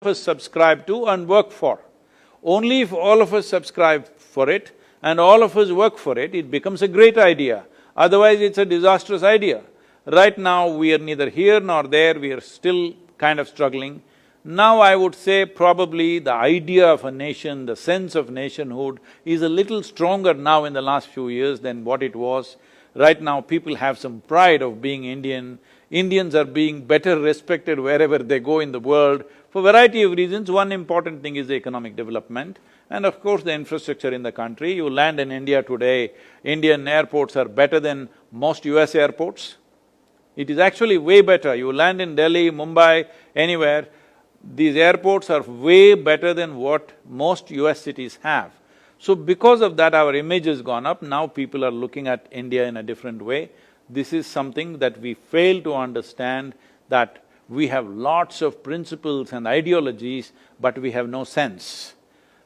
us subscribe to and work for. Only if all of us subscribe for it and all of us work for it, it becomes a great idea. Otherwise, it's a disastrous idea. Right now, we are neither here nor there, we are still kind of struggling. Now I would say probably the idea of a nation, the sense of nationhood is a little stronger now in the last few years than what it was. Right now, people have some pride of being Indian. Indians are being better respected wherever they go in the world. For a variety of reasons, one important thing is the economic development and of course the infrastructure in the country. You land in India today, Indian airports are better than most US airports. It is actually way better. You land in Delhi, Mumbai, anywhere, these airports are way better than what most US cities have. So because of that, our image has gone up, now people are looking at India in a different way. This is something that we fail to understand, that we have lots of principles and ideologies, but we have no sense.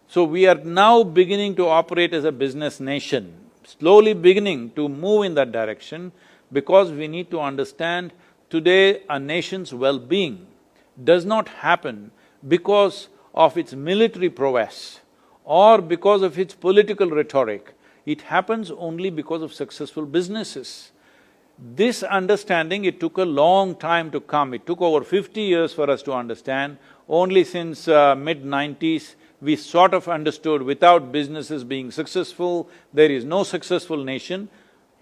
So we are now beginning to operate as a business nation, slowly beginning to move in that direction, because we need to understand today a nation's well-being does not happen because of its military prowess or because of its political rhetoric. It happens only because of successful businesses. This understanding, it took a long time to come. It took over 50 years for us to understand. Only since mid-90s, we sort of understood without businesses being successful, there is no successful nation.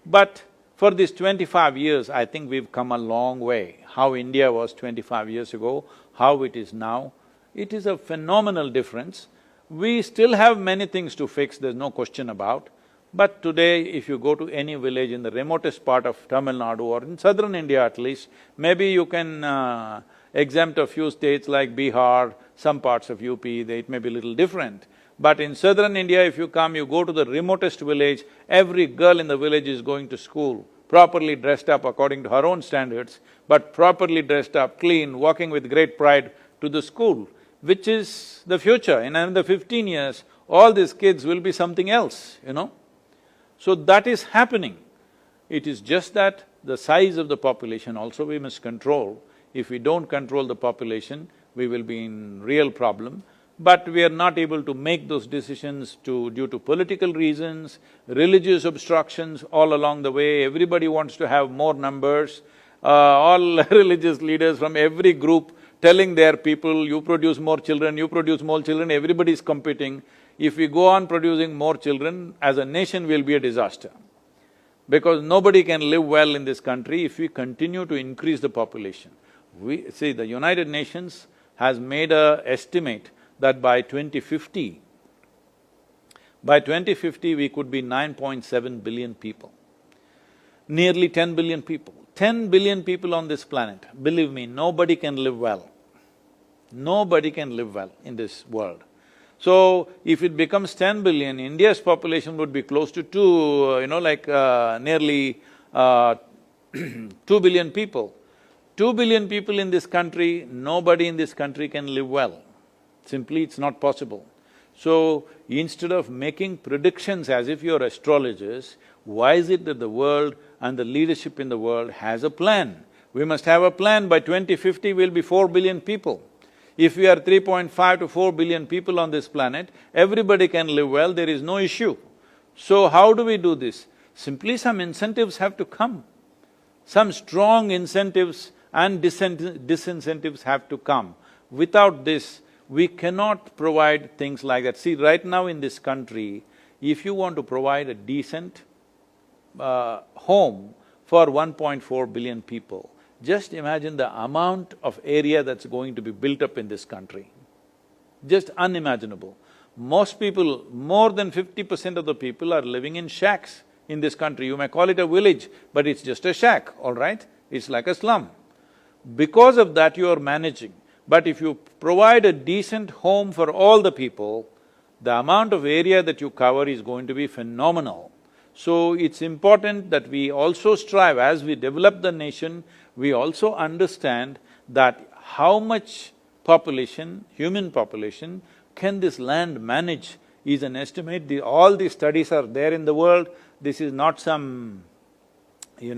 But for these 25 years, I think we've come a long way. How India was 25 years ago, how it is now, it is a phenomenal difference. We still have many things to fix, there's no question about. But today, if you go to any village in the remotest part of Tamil Nadu or in southern India at least, maybe you can exempt a few states like Bihar, some parts of UP, it may be a little different. But in southern India, if you come, you go to the remotest village, every girl in the village is going to school, properly dressed up according to her own standards, but properly dressed up, clean, walking with great pride to the school, which is the future. In another 15 years, all these kids will be something else, you know. So that is happening. It is just that the size of the population also we must control. If we don't control the population, we will be in real problem. But we are not able to make those decisions due to political reasons, religious obstructions all along the way. Everybody wants to have more numbers. All religious leaders from every group telling their people, you produce more children, you produce more children, everybody is competing. If we go on producing more children, as a nation we'll be a disaster. Because nobody can live well in this country if we continue to increase the population. See, the United Nations has made a estimate that by 2050, we could be 9.7 billion people, nearly 10 billion people. 10 billion people on this planet, believe me, nobody can live well. Nobody can live well in this world. So, if it becomes 10 billion, India's population would be close to nearly 2 billion people. 2 billion people in this country, nobody in this country can live well. Simply, it's not possible. So, instead of making predictions as if you're astrologers, why is it that the world and the leadership in the world has a plan? We must have a plan. By 2050, we'll be 4 billion people. If we are 3.5 to 4 billion people on this planet, everybody can live well, there is no issue. So how do we do this? Simply some incentives have to come. Some strong incentives and disincentives have to come. Without this, we cannot provide things like that. See, right now in this country, if you want to provide a decent home for 1.4 billion people, just imagine the amount of area that's going to be built up in this country. Just unimaginable. Most people, more than 50% of the people are living in shacks in this country. You may call it a village, but it's just a shack, all right? It's like a slum. Because of that, you are managing. But if you provide a decent home for all the people, the amount of area that you cover is going to be phenomenal. So it's important that we also strive, as we develop the nation, we also understand that how much population, human population, can this land manage is an estimate. All these studies are there in the world. This is not some, this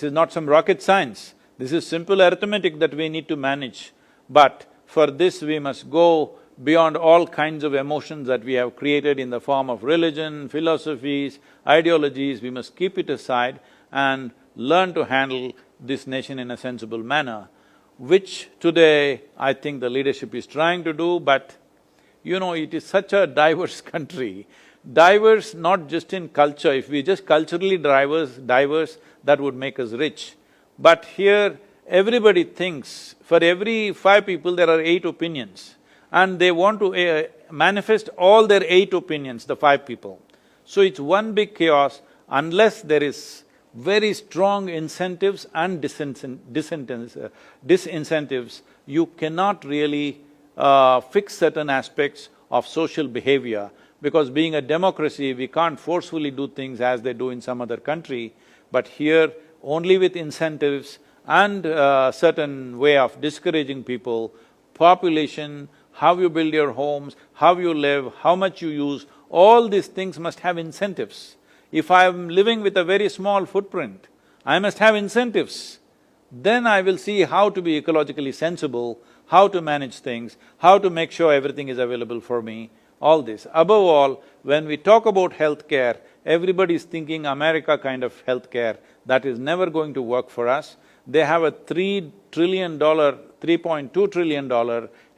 is not some rocket science. This is simple arithmetic that we need to manage. But For this we must go beyond all kinds of emotions that we have created in the form of religion, philosophies, ideologies. We must keep it aside and learn to handle this nation in a sensible manner, which today I think the leadership is trying to do, but you know, it is such a diverse country. Diverse not just in culture, if we just culturally diverse, that would make us rich. But here, everybody thinks, for every 5 people there are 8 opinions, and they want to manifest all their 8 opinions, the 5 people. So it's one big chaos unless there is very strong incentives and disincentives, you cannot really fix certain aspects of social behavior, because being a democracy, we can't forcefully do things as they do in some other country, but here only with incentives and certain way of discouraging people, population, how you build your homes, how you live, how much you use, all these things must have incentives. If I am living with a very small footprint, I must have incentives. Then I will see how to be ecologically sensible, how to manage things, how to make sure everything is available for me, all this. Above all, when we talk about healthcare, everybody is thinking America kind of healthcare. That is never going to work for us. They have a $3 trillion, $3.2 trillion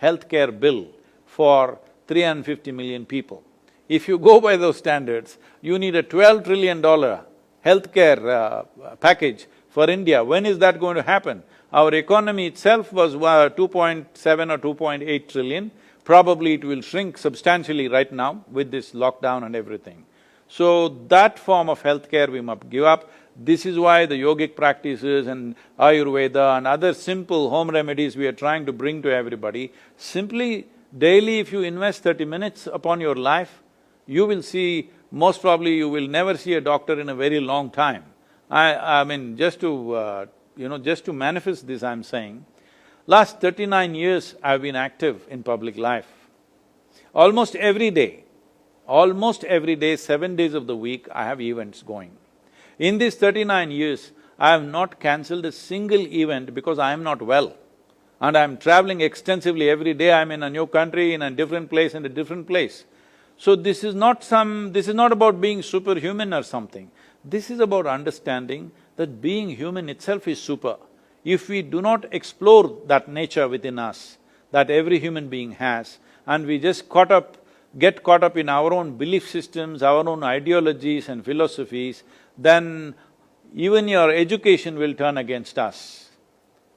healthcare bill for 350 million people. If you go by those standards, you need a $12 trillion healthcare package for India. When is that going to happen? Our economy itself was 2.7 or 2.8 trillion. Probably it will shrink substantially right now with this lockdown and everything. So that form of healthcare we must give up. This is why the yogic practices and Ayurveda and other simple home remedies we are trying to bring to everybody. Simply, daily if you invest 30 minutes upon your life, you will see, most probably you will never see a doctor in a very long time. I mean, just to just to manifest this, I'm saying, last 39 years I've been active in public life. Almost every day, 7 days of the week, I have events going. In these 39 years, I have not cancelled a single event because I am not well. And I'm traveling extensively every day, I'm in a new country, in a different place, in a different place. So this is not about being superhuman or something. This is about understanding that being human itself is super. If we do not explore that nature within us, that every human being has, and we just get caught up in our own belief systems, our own ideologies and philosophies, then even your education will turn against us.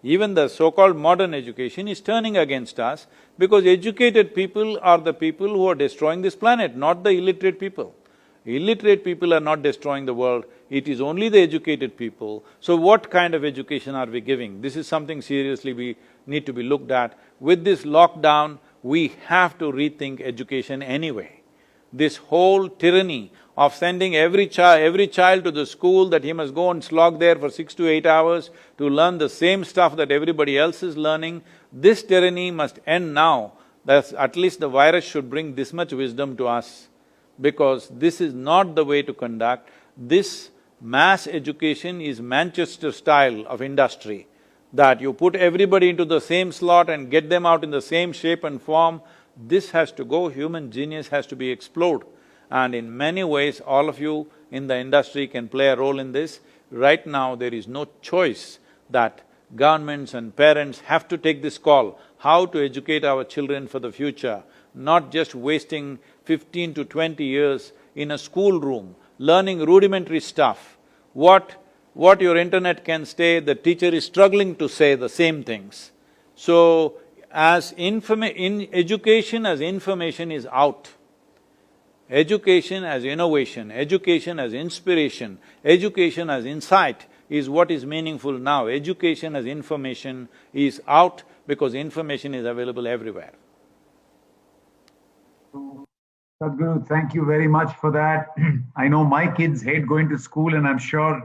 Even the so-called modern education is turning against us, because educated people are the people who are destroying this planet, not the illiterate people. Illiterate people are not destroying the world, it is only the educated people. So what kind of education are we giving? This is something seriously we need to be looked at. With this lockdown, we have to rethink education anyway. This whole tyranny of sending every child to the school that he must go and slog there for 6 to 8 hours to learn the same stuff that everybody else is learning, this tyranny must end now. That's at least the virus should bring this much wisdom to us, because this is not the way to conduct. This mass education is Manchester style of industry, that you put everybody into the same slot and get them out in the same shape and form. This has to go, human genius has to be explored. And in many ways, all of you in the industry can play a role in this. Right now, there is no choice that governments and parents have to take this call, how to educate our children for the future, not just wasting 15 to 20 years in a schoolroom, learning rudimentary stuff. What your internet can say, the teacher is struggling to say the same things. So, education as information is out. Education as innovation, education as inspiration, education as insight is what is meaningful now. Education as information is out because information is available everywhere. Sadhguru, thank you very much for that. I know my kids hate going to school, and I'm sure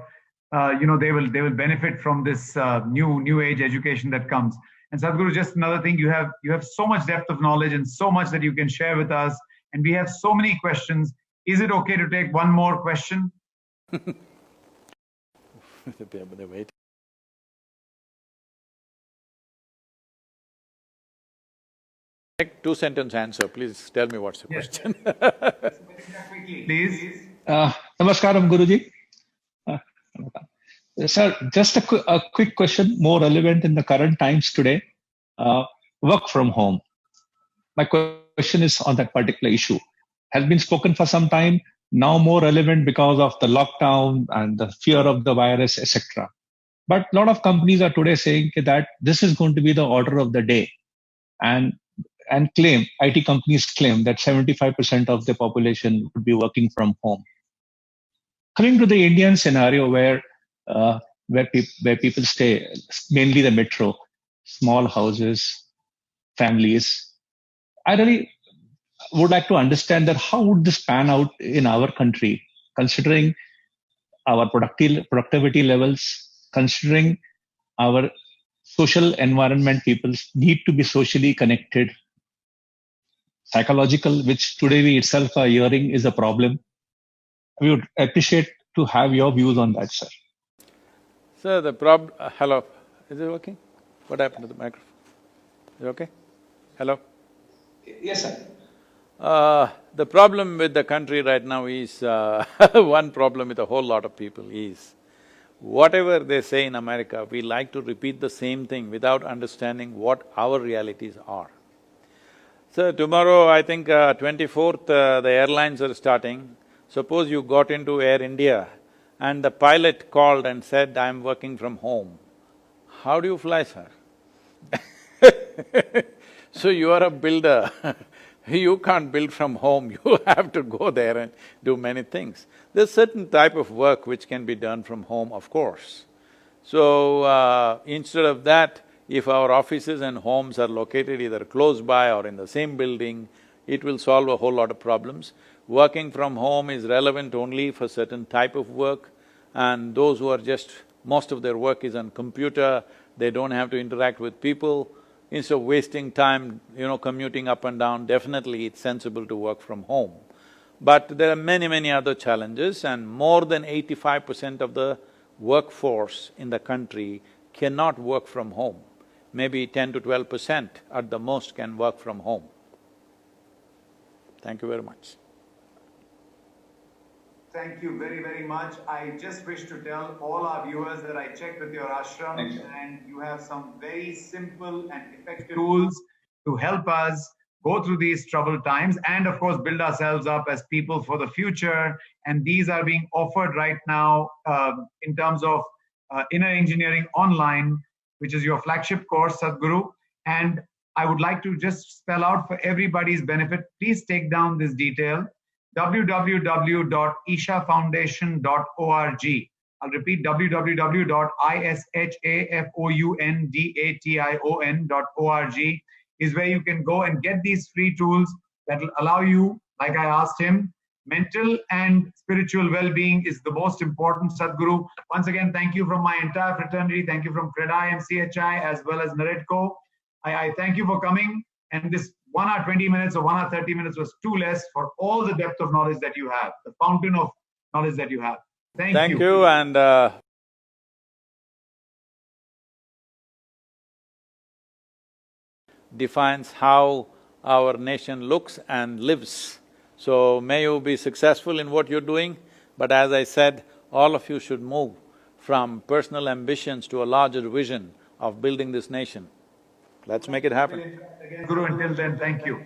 they will benefit from this new age education that comes. And Sadhguru, just another thing, you have so much depth of knowledge and so much that you can share with us, and we have so many questions. Is it okay to take one more question? Wait. Take two-sentence answer, please tell me what's the question. Please. Namaskaram, Guruji. Uh, Sir, just a quick question, more relevant in the current times today. Work from home. My question is on that particular issue. Has been spoken for some time, now more relevant because of the lockdown and the fear of the virus, etc. But a lot of companies are today saying that this is going to be the order of the day, and claim, IT companies claim that 75% of the population would be working from home. Coming to the Indian scenario where people stay, mainly the metro, small houses, families, I really would like to understand that how would this pan out in our country, considering our productivity levels, considering our social environment, people need to be socially connected, psychological, which today we itself are hearing is a problem. We would appreciate to have your views on that, sir. Sir, hello, is it working? What happened to the microphone? Is it okay? Hello? Yes, sir. The problem with the country right now is, one problem with a whole lot of people is, whatever they say in America, we like to repeat the same thing without understanding what our realities are. So tomorrow, I think 24th, the airlines are starting. Suppose you got into Air India and the pilot called and said, "I'm working from home." How do you fly, sir? So you are a builder, you can't build from home, you have to go there and do many things. There's certain type of work which can be done from home, of course. So, instead of that, if our offices and homes are located either close by or in the same building, it will solve a whole lot of problems. Working from home is relevant only for certain type of work, and those who are most of their work is on computer, they don't have to interact with people. Instead of wasting time, commuting up and down, definitely it's sensible to work from home. But there are many other challenges, and more than 85% of the workforce in the country cannot work from home. Maybe 10 to 12% at the most can work from home. Thank you very much. Thank you very much. I just wish to tell all our viewers that I checked with your ashram and you have some very simple and effective tools to help us go through these troubled times and of course build ourselves up as people for the future. And these are being offered right now in terms of Inner Engineering Online, which is your flagship course, Sadhguru. And I would like to just spell out for everybody's benefit, please take down this detail: www.ishafoundation.org. I'll repeat, www.ishafoundation.org is where you can go and get these free tools that will allow you, like I asked him, mental and spiritual well-being is the most important, Sadhguru. Once again, thank you from my entire fraternity. Thank you from CREDAI and CHI as well as Naredco. I thank you for coming, and this 1 hour 20 minutes or 1 hour 30 minutes was too less for all the depth of knowledge that you have, the fountain of knowledge that you have. Thank you. Thank you, and defines how our nation looks and lives. So may you be successful in what you're doing, but as I said, all of you should move from personal ambitions to a larger vision of building this nation. Let's make it happen. Guru, until then, thank you.